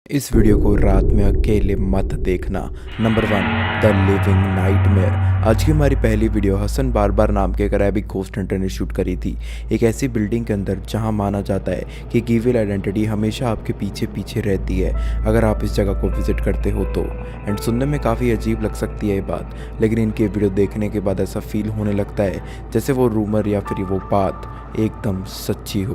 इस वीडियो को रात में अकेले मत देखना। Number 1, the living nightmare. आज की हमारी पहली वीडियो हसन बारबार नाम के एक अरेबिक घोस्ट हंटर ने शूट करी थी, एक ऐसी बिल्डिंग के अंदर जहां माना जाता है कि एक ईविल आइडेंटिटी हमेशा आपके पीछे पीछे रहती है अगर आप इस जगह को विजिट करते हो तो। एंड सुनने में काफ़ी अजीब लग सकती है ये बात, लेकिन इनकी वीडियो देखने के बाद ऐसा फील होने लगता है जैसे वो रूमर या फिर वो बात एकदम सच्ची हो।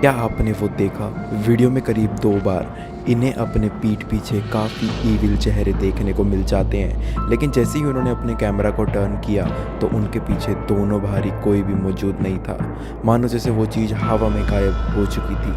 क्या आपने वो देखा? वीडियो में करीब 2 बार इन्हें अपने पीठ पीछे काफ़ी ईविल चेहरे देखने को मिल जाते हैं, लेकिन जैसे ही उन्होंने अपने कैमरा को टर्न किया तो उनके पीछे दोनों भारी कोई भी मौजूद नहीं था, मानो जैसे वो चीज़ हवा में गायब हो चुकी थी।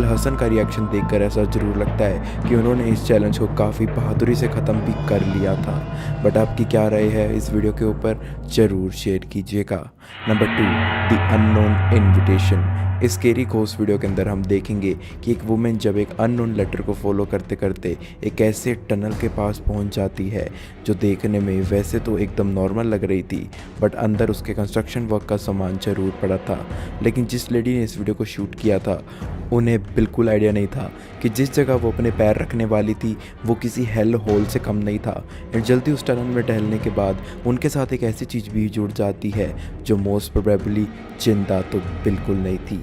हसन का रिएक्शन देखकर ऐसा ज़रूर लगता है कि उन्होंने इस चैलेंज को काफ़ी बहादुरी से ख़त्म भी कर लिया था। बट आपकी क्या राय है इस वीडियो के ऊपर, ज़रूर शेयर कीजिएगा। Number 2, the unknown invitation. इस स्केरी घोस्ट वीडियो के अंदर हम देखेंगे कि एक वुमेन जब एक अननोन लेटर को फॉलो करते करते एक ऐसे टनल के पास पहुंच जाती है जो देखने में वैसे तो एकदम नॉर्मल लग रही थी, बट अंदर उसके कंस्ट्रक्शन वर्क का सामान जरूर पड़ा था। लेकिन जिस लेडी ने इस वीडियो को शूट किया था उन्हें बिल्कुल आइडिया नहीं था कि जिस जगह वो अपने पैर रखने वाली थी वो किसी हेल होल से कम नहीं था। एंड जल्दी उस टनल में टहलने के बाद उनके साथ एक ऐसी चीज़ भी जुड़ जाती है जो मोस्ट प्रोबेबली जिंदा तो बिल्कुल नहीं थी।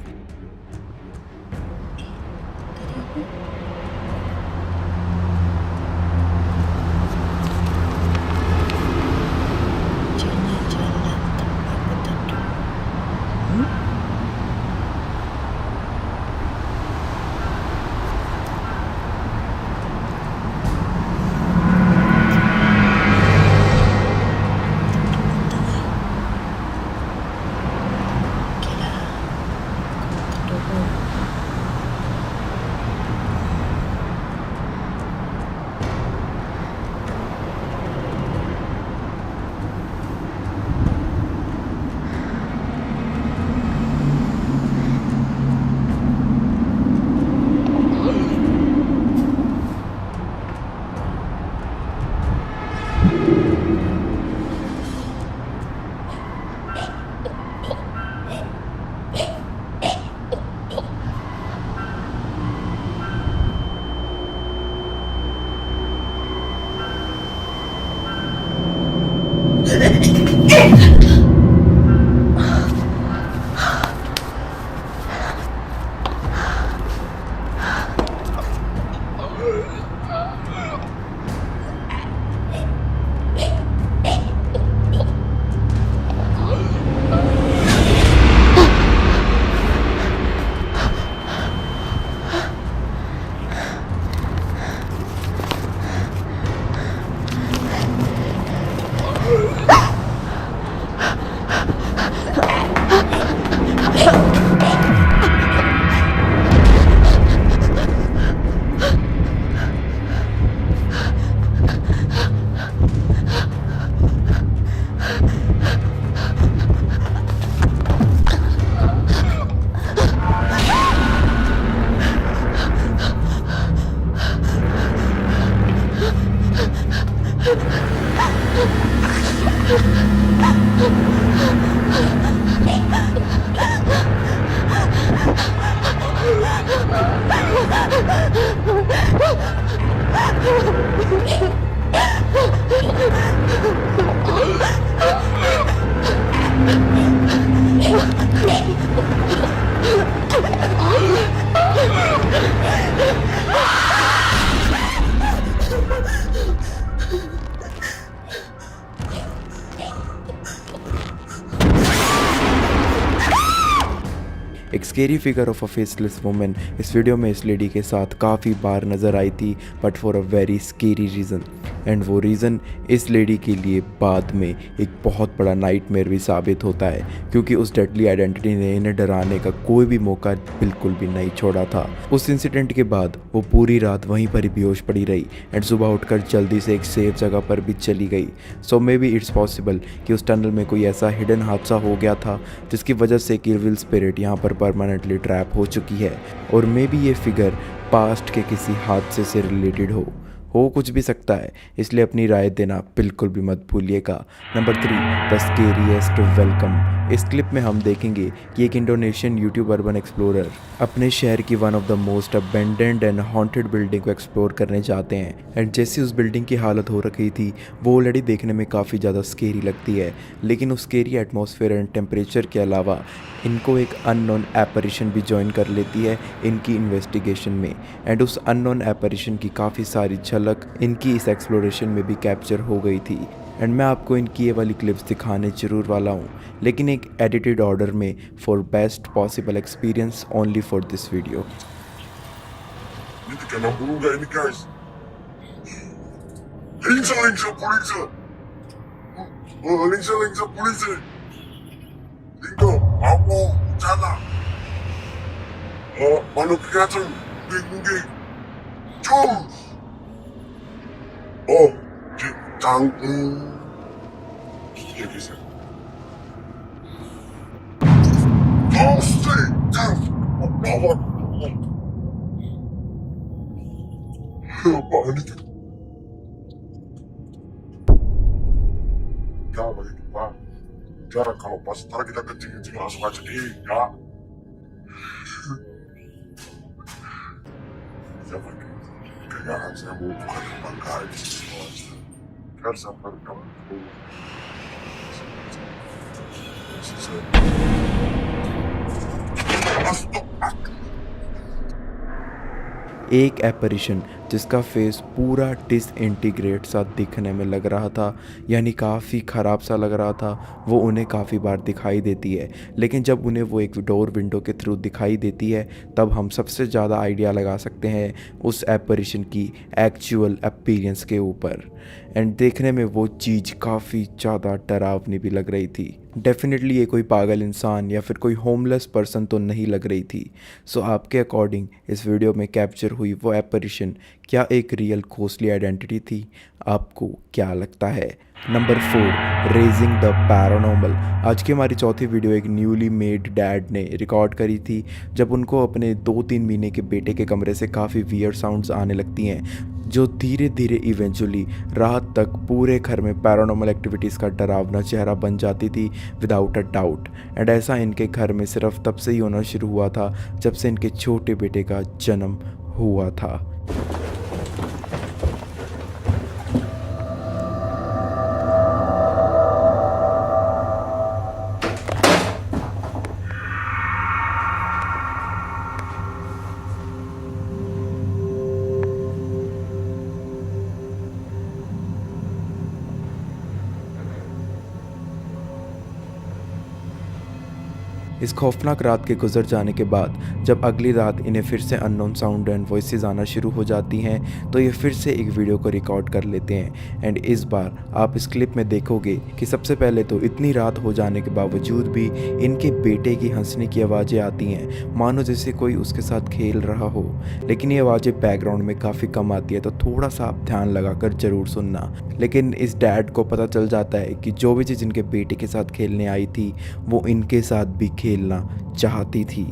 Scary figure of a faceless woman इस वीडियो में इस लेडी के साथ काफ़ी बार नज़र आई थी, but for a very scary reason. And वो रीज़न इस लेडी के लिए बाद में एक बहुत बड़ा नाइटमेयर भी साबित होता है, क्योंकि उस डेडली आइडेंटिटी ने इन्हें डराने का कोई भी मौका बिल्कुल भी नहीं छोड़ा था। उस इंसिडेंट के बाद वो पूरी रात वहीं पर ही बेहोश पड़ी रही एंड सुबह उठकर जल्दी से एक सेफ जगह पर भी चली गई। सो मे बी इट्स पॉसिबल कि उस टनल में कोई ऐसा हिडन हादसा हो गया था जिसकी वजह से एक इविल स्पिरिट यहाँ पर परमानेंटली ट्रैप हो चुकी है, और मे बी ये फिगर पास्ट के किसी हादसे से रिलेटेड हो कुछ भी सकता है, इसलिए अपनी राय देना बिल्कुल भी मत भूलिएगा। Number 3, the scariest welcome. इस क्लिप में हम देखेंगे कि एक इंडोनेशियन यूट्यूब अर्बन एक्सप्लोरर अपने शहर की one of the most abandoned and haunted building को एक्सप्लोर करने जाते हैं। एंड जैसी उस बिल्डिंग की हालत हो रखी थी वो ऑलरेडी देखने में काफ़ी ज़्यादा स्केरी लगती है, लेकिन उस स्केरी एटमॉस्फेयर एंड टेम्परेचर के अलावा इनको एक अननोन एपरिशन भी ज्वाइन कर लेती है इनकी इन्वेस्टिगेशन में। एंड उस अननोन एपरिशन की काफ़ी सारी झलक इनकी इस एक्सप्लोरेशन में भी कैप्चर हो गई थी। एंड मैं आपको इनकी ये वाली क्लिप्स दिखाने ज़रूर वाला हूँ, लेकिन एक एडिटेड ऑर्डर में for best possible experience only for this video. Ini kanan burung gak ini guys? Lincah polisi. Lincah polisi. Lingo, aku sana. Mana kelihatan tinggi. Jom. Oh, jitang. Ya bisa. Oh, stay down. Apa? Apaan itu? Ya begitu Pak. Jarang kalau pas ntar kita kencing-kencing langsung aja nih, ya. Ya begitu. Kayaknya saya mau buka teman guys. Biar sampai kamu tuh. एक एपरिशन जिसका face पूरा disintegrate सा दिखने में लग रहा था, यानी काफ़ी ख़राब सा लग रहा था, वो उन्हें काफ़ी बार दिखाई देती है। लेकिन जब उन्हें वो एक डोर विंडो के थ्रू दिखाई देती है तब हम सबसे ज़्यादा आइडिया लगा सकते हैं उस एपरिशन की एक्चुअल अपीयरेंस के ऊपर। एंड देखने में वो चीज़ काफ़ी ज़्यादा डरावनी भी लग रही थी। डेफिनेटली ये कोई पागल इंसान या फिर कोई होमलेस पर्सन तो नहीं लग रही थी। सो आपके अकॉर्डिंग इस वीडियो में कैप्चर हुई वो एपरिशन क्या एक रियल घोस्टली आइडेंटिटी थी? आपको क्या लगता है? Number 4, raising the paranormal. आज की हमारी चौथी वीडियो एक न्यूली मेड डैड ने रिकॉर्ड करी थी, जब उनको अपने 2-3 महीने के बेटे के कमरे से काफ़ी वियर्ड साउंड्स आने लगती हैं, जो धीरे धीरे इवेंचुअली रात तक पूरे घर में पैरानॉर्मल एक्टिविटीज़ का डरावना चेहरा बन जाती थी विदाउट अ डाउट। एंड ऐसा इनके घर में सिर्फ तब से ही होना शुरू हुआ था जब से इनके छोटे बेटे का जन्म हुआ था। इस खौफनाक रात के गुजर जाने के बाद जब अगली रात इन्हें फिर से अननोन साउंड एंड वॉइसेस आना शुरू हो जाती हैं, तो ये फिर से एक वीडियो को रिकॉर्ड कर लेते हैं। एंड इस बार आप इस क्लिप में देखोगे कि सबसे पहले तो इतनी रात हो जाने के बावजूद भी इनके बेटे की हंसने की आवाज़ें आती हैं, मानो जैसे कोई उसके साथ खेल रहा हो। लेकिन ये आवाज़ें बैकग्राउंड में काफ़ी कम आती है, तो थोड़ा सा आप ध्यान लगाकर ज़रूर सुनना। लेकिन इस डैड को पता चल जाता है कि जो भी चीज़ इनके बेटे के साथ खेलने आई थी वो इनके साथ भी खेलना चाहती थी।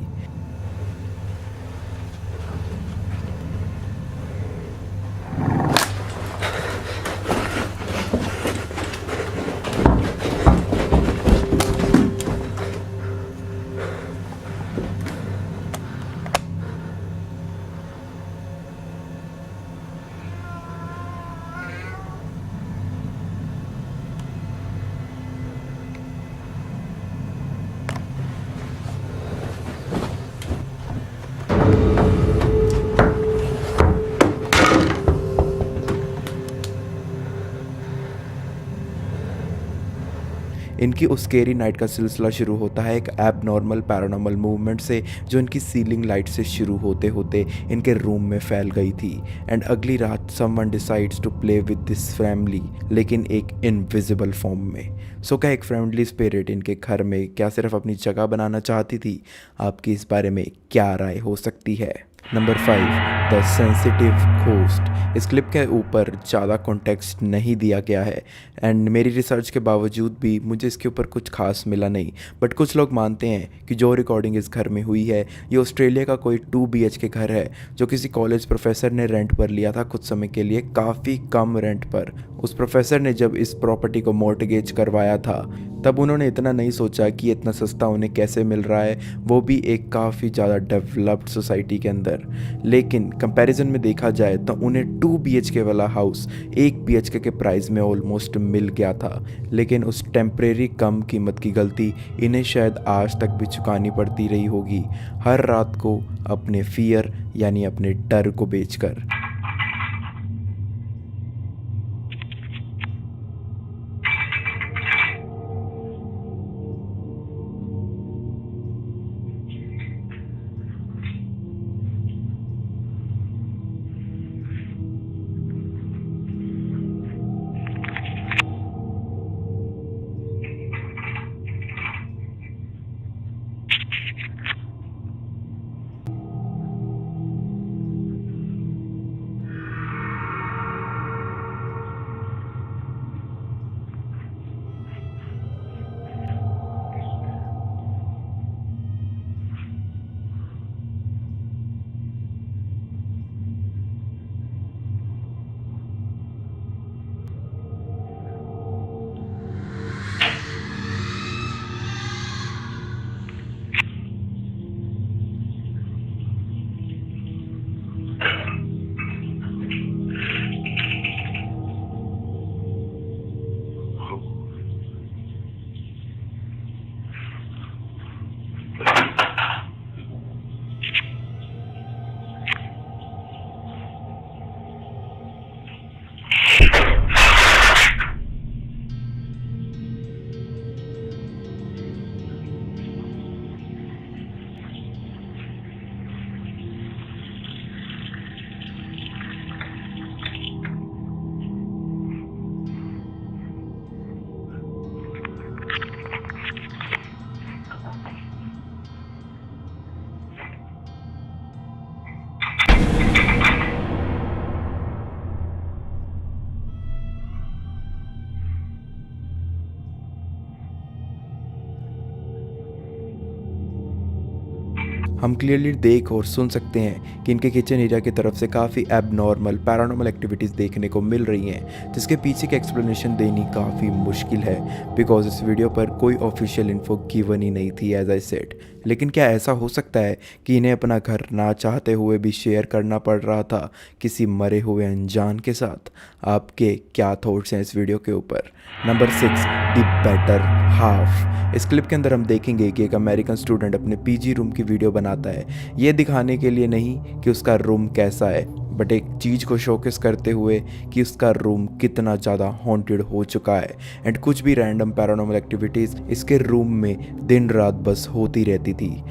इनकी उस स्केरी नाइट का सिलसिला शुरू होता है एक एबनॉर्मल पैरानॉर्मल मूवमेंट से जो इनकी सीलिंग लाइट से शुरू होते होते इनके रूम में फैल गई थी। एंड अगली रात someone decides to play with this family, लेकिन एक इनविजिबल फॉर्म में। सो क्या एक फ्रेंडली स्पिरिट इनके घर में क्या सिर्फ अपनी जगह बनाना चाहती थी? आपकी इस बारे में क्या राय हो सकती है? Number 5, the sensitive ghost. इस क्लिप के ऊपर ज़्यादा कॉन्टेक्स्ट नहीं दिया गया है एंड मेरी रिसर्च के बावजूद भी मुझे इसके ऊपर कुछ खास मिला नहीं, बट कुछ लोग मानते हैं कि जो रिकॉर्डिंग इस घर में हुई है ये ऑस्ट्रेलिया का कोई 2 BHK घर है जो किसी कॉलेज प्रोफेसर ने रेंट पर लिया था कुछ समय के लिए, काफ़ी कम रेंट पर। उस प्रोफेसर ने जब इस प्रॉपर्टी को मॉर्टगेज करवाया था तब उन्होंने इतना नहीं सोचा कि ये इतना सस्ता उन्हें कैसे मिल रहा है, वो भी एक काफ़ी ज़्यादा डेवलप्ड सोसाइटी के अंदर। लेकिन कंपैरिजन में देखा जाए तो उन्हें 2 BHK वाला हाउस 1 BHK के प्राइस में ऑलमोस्ट मिल गया था। लेकिन उस टेम्परेरी कम कीमत की गलती इन्हें शायद आज तक भी चुकानी पड़ती रही होगी, हर रात को अपने फियर यानी अपने डर को बेचकर। हम क्लियरली देख और सुन सकते हैं कि इनके किचन एरिया की तरफ से काफ़ी एबनॉर्मल पैरानॉर्मल एक्टिविटीज़ देखने को मिल रही हैं, जिसके पीछे की एक्सप्लेनेशन देनी काफ़ी मुश्किल है बिकॉज इस वीडियो पर कोई ऑफिशियल इन्फो गिवन ही नहीं थी एज आई सेड। लेकिन क्या ऐसा हो सकता है कि इन्हें अपना घर ना चाहते हुए भी शेयर करना पड़ रहा था किसी मरे हुए अनजान के साथ? आपके क्या थॉट्स हैं इस वीडियो के ऊपर? Number 6, the better half. इस क्लिप के अंदर हम देखेंगे कि एक अमेरिकन स्टूडेंट अपने पीजी रूम की वीडियो बनाता है, ये दिखाने के लिए नहीं कि उसका रूम कैसा है, बट एक चीज़ को शोकेस करते हुए कि उसका रूम कितना ज़्यादा हॉन्टेड हो चुका है एंड कुछ भी रैंडम पैरानॉर्मल एक्टिविटीज़ इसके रूम में दिन रात बस होती रहती थी।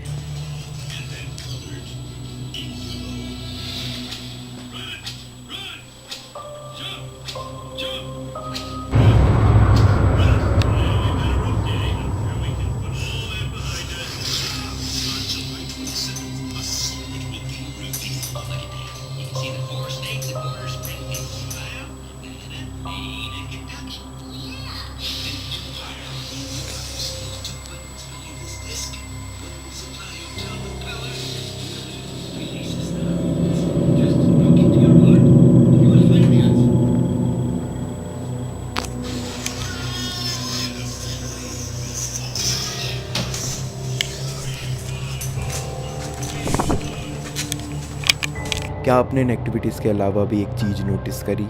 क्या आपने इन एक्टिविटीज़ के अलावा भी एक चीज़ नोटिस करी?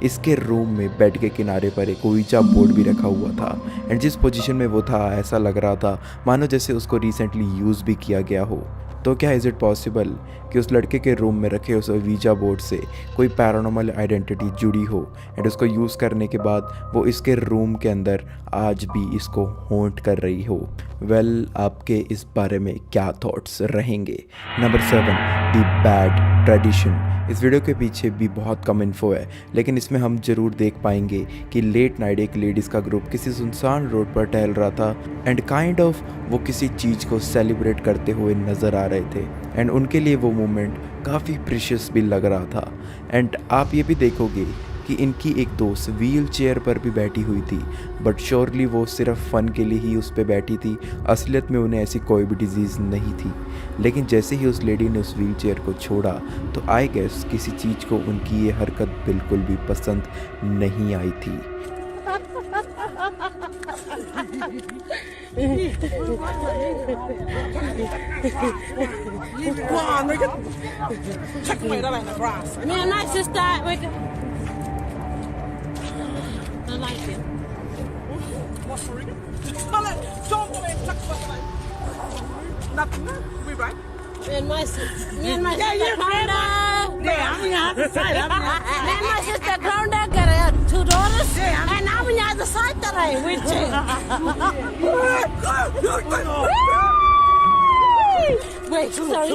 इसके रूम में बेड के किनारे पर एक ओइजा बोर्ड भी रखा हुआ था एंड जिस पोजीशन में वो था ऐसा लग रहा था मानो जैसे उसको रिसेंटली यूज़ भी किया गया हो। तो क्या इज़ इट पॉसिबल कि उस लड़के के रूम में रखे उस वीजा बोर्ड से कोई पैरानॉर्मल आइडेंटिटी जुड़ी हो एंड उसको यूज़ करने के बाद वो इसके रूम के अंदर आज भी इसको हॉन्ट कर रही हो। वेल, आपके इस बारे में क्या थॉट्स रहेंगे? Number 7, the bad tradition. इस वीडियो के पीछे भी बहुत कम इन्फो है, लेकिन इसमें हम ज़रूर देख पाएंगे कि लेट नाइट एक लेडीज़ का ग्रुप किसी सुनसान रोड पर टहल रहा था एंड काइंड ऑफ वो किसी चीज़ को सेलिब्रेट करते हुए नज़र आ रहे थे एंड उनके लिए वो मोमेंट काफ़ी प्रीशियस भी लग रहा था। एंड आप ये भी देखोगे कि इनकी एक दोस्त व्हील चेयर पर भी बैठी हुई थी, बट श्योरली वो सिर्फ फ़न के लिए ही उस पर बैठी थी। असलियत में उन्हें ऐसी कोई भी डिजीज़ नहीं थी। लेकिन जैसे ही उस लेडी ने उस व्हील चेयर को छोड़ा तो आई गेस किसी चीज़ को उनकी ये हरकत बिल्कुल भी पसंद नहीं आई थी। Man, my sister, wait. I like it. What's for real? Tell it. Don't go and talk about it. Nothing. We right? Me and my sister Clouda. Yeah, I'm on the other side. Me and my sister Clouda got 2 daughters. And I'm on the other side today with you. Wait, sorry.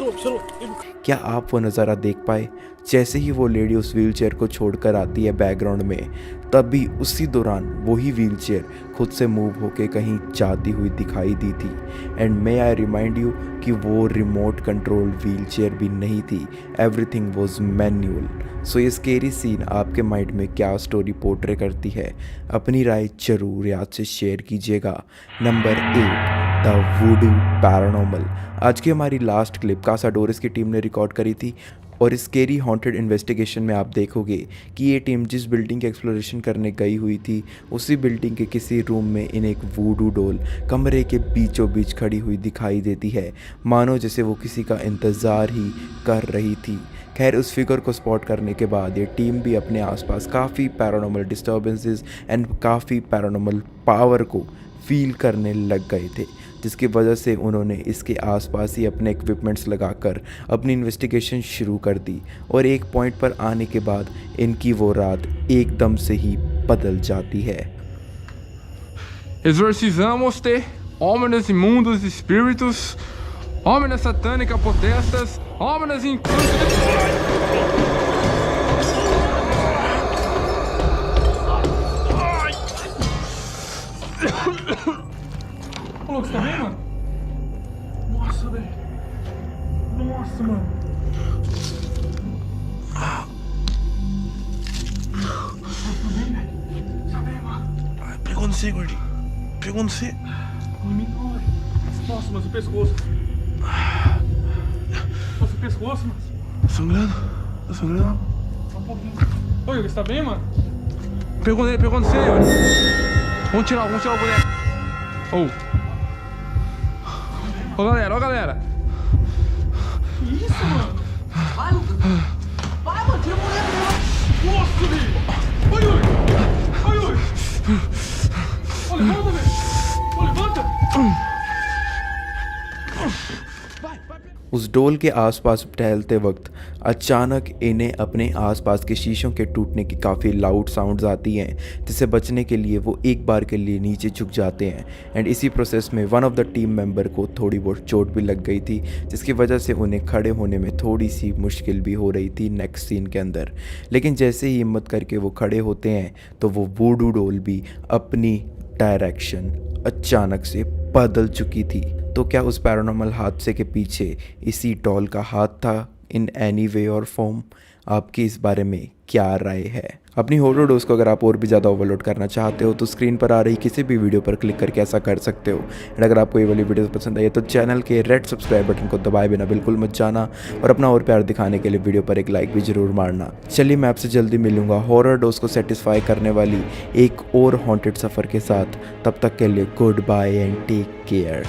क्या आप वो नज़ारा देख पाए? जैसे ही वो lady उस wheel chair को छोड़कर आती है बैकग्राउंड में, तभी उसी दौरान वही व्हील चेयर खुद से मूव होके कहीं जाती हुई दिखाई दी थी। And may I remind you कि वो रिमोट कंट्रोल व्हील चेयर भी नहीं थी, एवरीथिंग वाज मैनुअल। सो ये स्केरी सीन आपके माइंड में क्या स्टोरी पोर्ट्रे करती है? अपनी राय जरूर याद से शेयर कीजिएगा। Number 8, the वुडू paranormal. आज की हमारी लास्ट क्लिप कासाडोरिस की टीम ने रिकॉर्ड करी थी और इस स्केरी हॉन्टेड इन्वेस्टिगेशन में आप देखोगे कि ये टीम जिस बिल्डिंग की एक्सप्लोरेशन करने गई हुई थी, उसी बिल्डिंग के किसी रूम में इन्हें एक वुडू डॉल कमरे के बीचों बीच खड़ी हुई दिखाई देती है, मानो जैसे वो किसी का इंतज़ार ही कर रही थी। खैर, उस फिगर को स्पॉट करने के बाद ये टीम भी अपने आसपास काफ़ी पैरानॉर्मल डिस्टर्बेंसेस एंड काफ़ी पैरानॉर्मल पावर को फील करने लग गए थे, जिसकी वजह से उन्होंने इसके आसपास ही अपने इक्विपमेंट्स लगाकर अपनी इन्वेस्टिगेशन शुरू कर दी। और एक पॉइंट पर आने के बाद इनकी वो रात एकदम से ही बदल जाती है। Exorcizamos te homens imundos espíritos, homens satânicas potestas, homens Ô, louco, você tá bem, mano? Nossa, velho. Nossa, mano. Tá bem, velho? Tá bem, mano? Pegou no C, gordinho. Pegou no C. Não me não, velho. Nossa, mas o pescoço. Nossa, o pescoço, mano. Tá sangrando? Tá sangrando? Só um pouquinho. Ô, Igor, você tá bem, mano? Pegou no C, velho. Vamos tirar o boneco. Ô, galera. Que isso, mano? Vai, Lucas. Vai, mano. Tira o boneco dela. Nossa, velho. Oi, Yuri. Ô, levanta, velho. Ô, levanta. उस डोल के आसपास टहलते वक्त अचानक इन्हें अपने आसपास के शीशों के टूटने की काफ़ी लाउड साउंड्स आती हैं, जिससे बचने के लिए वो एक बार के लिए नीचे झुक जाते हैं। एंड इसी प्रोसेस में one of the team member को थोड़ी बहुत चोट भी लग गई थी, जिसकी वजह से उन्हें खड़े होने में थोड़ी सी मुश्किल भी हो रही थी नेक्स्ट सीन के अंदर। लेकिन जैसे ही हिम्मत करके वो खड़े होते हैं तो वो वुडू डोल भी अपनी डायरेक्शन अचानक से बदल चुकी थी। तो क्या उस पैरानॉर्मल हादसे के पीछे इसी डॉल का हाथ था इन एनी वे और फॉर्म? आपकी इस बारे में क्या राय है? अपनी हॉरर डोज को अगर आप और भी ज़्यादा ओवरलोड करना चाहते हो तो स्क्रीन पर आ रही किसी भी वीडियो पर क्लिक करके ऐसा कर सकते हो। एंड अगर आपको ये वाली वीडियो पसंद आई तो चैनल के रेड सब्सक्राइब बटन को दबाए बिना बिल्कुल मत जाना और अपना और प्यार दिखाने के लिए वीडियो पर एक लाइक भी ज़रूर मारना। चलिए, मैं आपसे जल्दी मिलूंगा हॉरर डोज को सेटिस्फाई करने वाली एक और हॉन्टेड सफ़र के साथ। तब तक के लिए goodbye and take care.